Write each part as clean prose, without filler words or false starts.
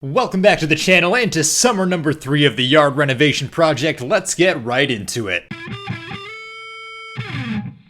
Welcome back to the channel and to summer number 3 of the yard renovation project. Let's get right into it.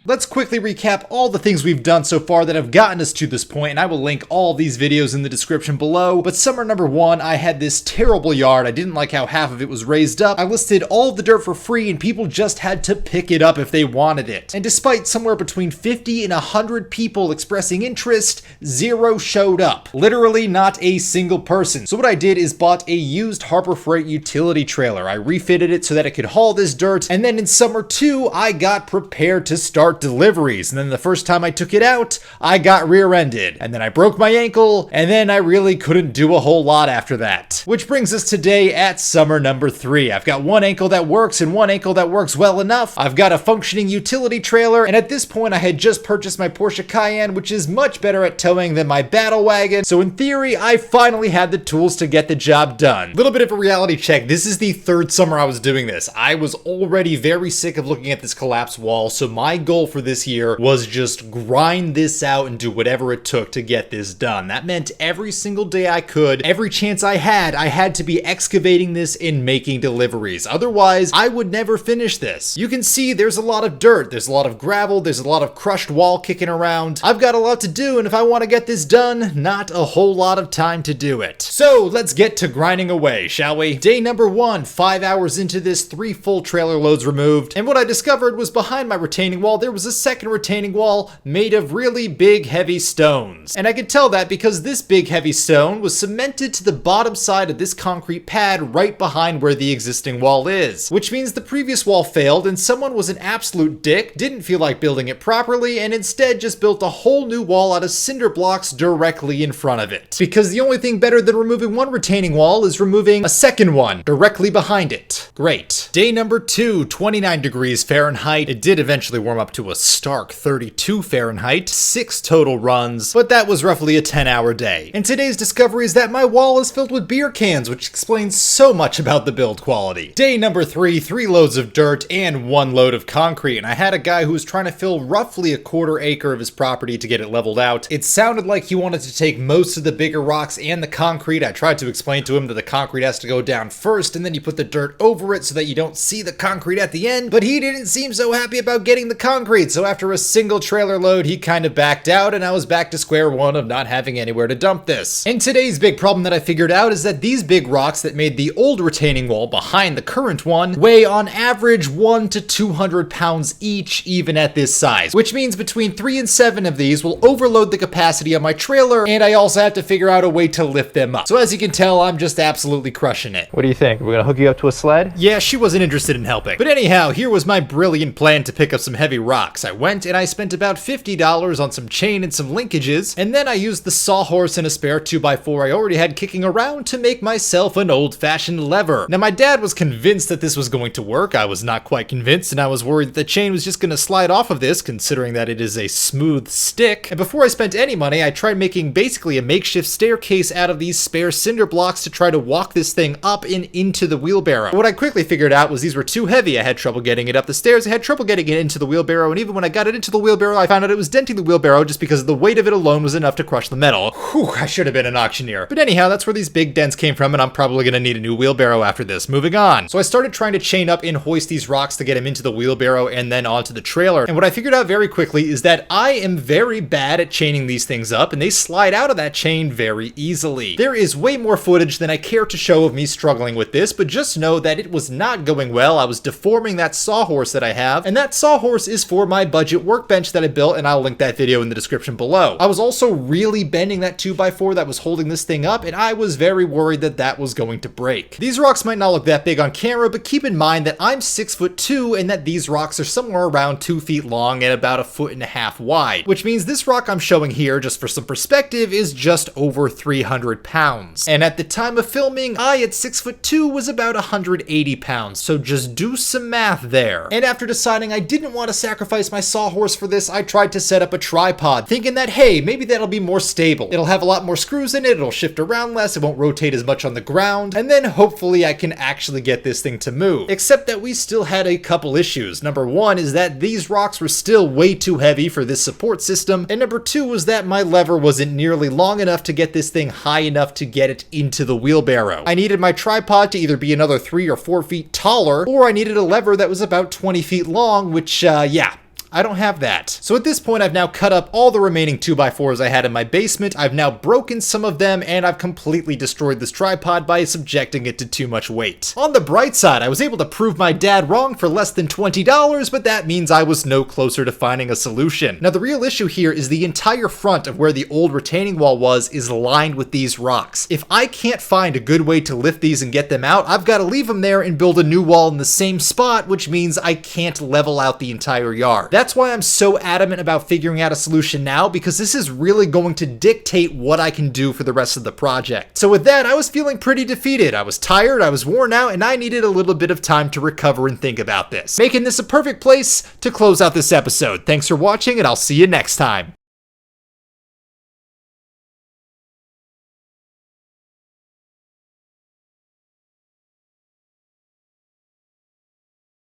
Let's quickly recap all the things we've done so far that have gotten us to this point, and I will link all these videos in the description below. But summer number 1, I had this terrible yard. I didn't like how half of it was raised up. I listed all of the dirt for free and people just had to pick it up if they wanted it. And despite somewhere between 50 and 100 people expressing interest, 0 showed up. Literally not a single person. So what I did is bought a used Harbor Freight utility trailer. I refitted it so that it could haul this dirt, and then in summer 2, I got prepared to start deliveries. And then the first time I took it out, I got rear-ended. And then I broke my ankle, and then I really couldn't do a whole lot after that. Which brings us today at summer number 3. I've got one ankle that works and one ankle that works well enough. I've got a functioning utility trailer, and at this point I had just purchased my Porsche Cayenne, which is much better at towing than my battle wagon. So in theory, I finally had the tools to get the job done. Little bit of a reality check. This is the 3rd summer I was doing this. I was already very sick of looking at this collapsed wall, so my goal for this year was just grind this out and do whatever it took to get this done. That meant every single day I could, every chance I had to be excavating this and making deliveries. Otherwise, I would never finish this. You can see there's a lot of dirt, there's a lot of gravel, there's a lot of crushed wall kicking around. I've got a lot to do, and if I want to get this done, not a whole lot of time to do it. So let's get to grinding away, shall we? Day number 1, 5 hours into this, 3 full trailer loads removed, and what I discovered was behind my retaining wall, there was a second retaining wall made of really big heavy stones. And I could tell that because this big heavy stone was cemented to the bottom side of this concrete pad right behind where the existing wall is. Which means the previous wall failed and someone was an absolute dick, didn't feel like building it properly, and instead just built a whole new wall out of cinder blocks directly in front of it. Because the only thing better than removing one retaining wall is removing a second one directly behind it. Great. Day number 2, 29 degrees Fahrenheit. It did eventually warm up to a stark 32 Fahrenheit, 6 total runs, but that was roughly a 10-hour day. And today's discovery is that my wall is filled with beer cans, which explains so much about the build quality. Day number 3, 3 loads of dirt and 1 load of concrete, and I had a guy who was trying to fill roughly a quarter acre of his property to get it leveled out. It sounded like he wanted to take most of the bigger rocks and the concrete. I tried to explain to him that the concrete has to go down first, and then you put the dirt over it so that you don't see the concrete at the end, but he didn't seem so happy about getting the concrete, so after a single trailer load, he kind of backed out, and I was back to square one of not having anywhere to dump this. And today's big problem that I figured out is that these big rocks that made the old retaining wall behind the current one weigh on average 1 to 200 pounds each, even at this size, which means between 3 and 7 of these will overload the capacity of my trailer, and I also have to figure out a way to lift them up. So as you can tell, I'm just absolutely crushing it. What do you think? We're gonna hook you up to a sled? Yeah, she wasn't interested in helping. But anyhow, here was my brilliant plan to pick up some heavy rocks. I went and I spent about $50 on some chain and some linkages, and then I used the sawhorse and a spare 2x4 I already had kicking around to make myself an old-fashioned lever. Now my dad was convinced that this was going to work. I was not quite convinced, and I was worried that the chain was just going to slide off of this, considering that it is a smooth stick. And before I spent any money, I tried making basically a makeshift staircase out of these spare cinder blocks to try to walk this thing up and into the wheelbarrow. What I quickly figured out was these were too heavy. I had trouble getting it up the stairs, I had trouble getting it into the wheelbarrow, and even when I got it into the wheelbarrow, I found out it was denting the wheelbarrow just because the weight of it alone was enough to crush the metal. Whew, I should have been an auctioneer. But anyhow, that's where these big dents came from, and I'm probably gonna need a new wheelbarrow after this. Moving on. So I started trying to chain up and hoist these rocks to get them into the wheelbarrow and then onto the trailer. And what I figured out very quickly is that I am very bad at chaining these things up, and they slide out of that chain very easily. There is way more footage than I care to show of me struggling with this, but just know that it was not going well. I was deforming that sawhorse that I have, and that sawhorse is for my budget workbench that I built, and I'll link that video in the description below. I was also really bending that 2x4 that was holding this thing up, and I was very worried that that was going to break. These rocks might not look that big on camera, but keep in mind that I'm 6'2", and that these rocks are somewhere around 2 feet long and about 1.5 feet wide, which means this rock I'm showing here, just for some perspective, is just over 300 pounds. And at the time of filming, I at 6'2" was about 180 pounds, so just do some math there. And after deciding I didn't want to sacrifice sacrifice my sawhorse for this, I tried to set up a tripod, thinking that, hey, maybe that'll be more stable. It'll have a lot more screws in it, it'll shift around less, it won't rotate as much on the ground, and then hopefully I can actually get this thing to move. Except that we still had a couple issues. Number one is that these rocks were still way too heavy for this support system, and number two was that my lever wasn't nearly long enough to get this thing high enough to get it into the wheelbarrow. I needed my tripod to either be another 3 or 4 feet taller, or I needed a lever that was about 20 feet long, which, yeah, I don't have that. So at this point, I've now cut up all the remaining 2x4s I had in my basement. I've now broken some of them, and I've completely destroyed this tripod by subjecting it to too much weight. On the bright side, I was able to prove my dad wrong for less than $20, but that means I was no closer to finding a solution. Now, the real issue here is the entire front of where the old retaining wall was is lined with these rocks. If I can't find a good way to lift these and get them out, I've got to leave them there and build a new wall in the same spot, which means I can't level out the entire yard. That's why I'm so adamant about figuring out a solution now, because this is really going to dictate what I can do for the rest of the project. So with that, I was feeling pretty defeated. I was tired, I was worn out, and I needed a little bit of time to recover and think about this, making this a perfect place to close out this episode. Thanks for watching, and I'll see you next time.